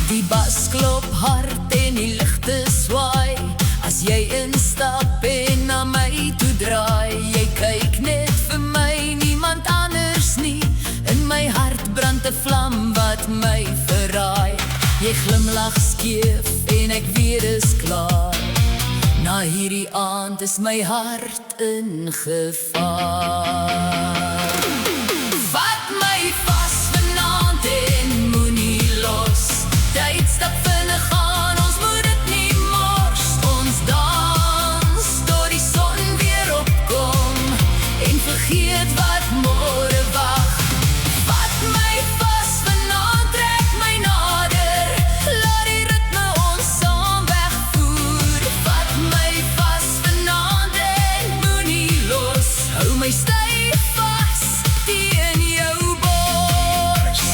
Die bas klop hard en die ligte swaai as jy instap en na my toe draai. Jy kyk net vir my, niemand anders nie. In my hart brand 'n vlam wat my verraai. Jy glimlag skeef en ek weet is klaar. Na hierdie aand is my hart in gevaar. Vat my vas vanaand en moenie los. Tyd stap vinnig aan, ons moet dit nie mors. Ons dans tot die son weer opkom en vergeet wat môre wag. Vat my vas vanaand, trek my nader. Laat die ritme ons saam wegvoer. Vat my vas vanaand en moenie los. Hou my styf vas teen jou bors.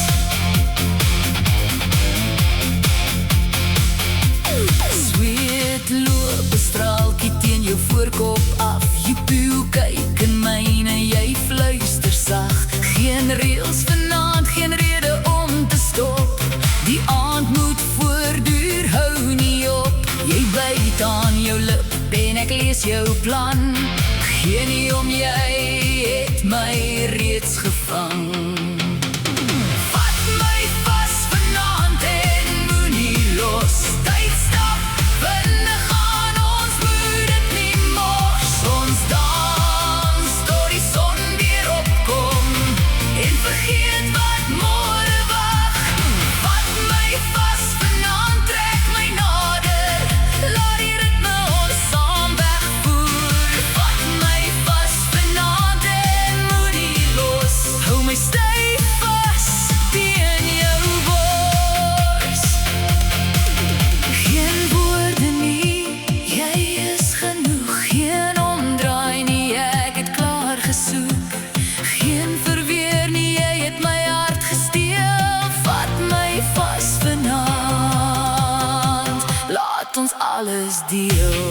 Sweet loop 'n straaltjie teen jou voorkop af. Jy puw kyk in myne, jy fluister sag. Geen reëls vanaand, geen rede om te stop. Die aand moet voortduur, hou nie op. Jy byt aan jou lip en ek lees jou plan. Gee nie om, jy het my reeds gevang. Vat my vas vanaand en moenie los. Tyd stap vinnig aan, ons moet dit nie mors. Ons dans tot die son weer opkom en vergeet wat môre wag. Vat my vas vanaand, trek my nader. Laat die ritme ons saam wegvoer. Vat my vas vanaand en moenie los. Hou my styf vas teen jou bors. Geen woorde nie, jy is genoeg. Geen omdraai nie, ek het klaar gesoek. Geen verweer nie, jy het my hart gesteel. Vat my vas vanaand, laat ons alles deel.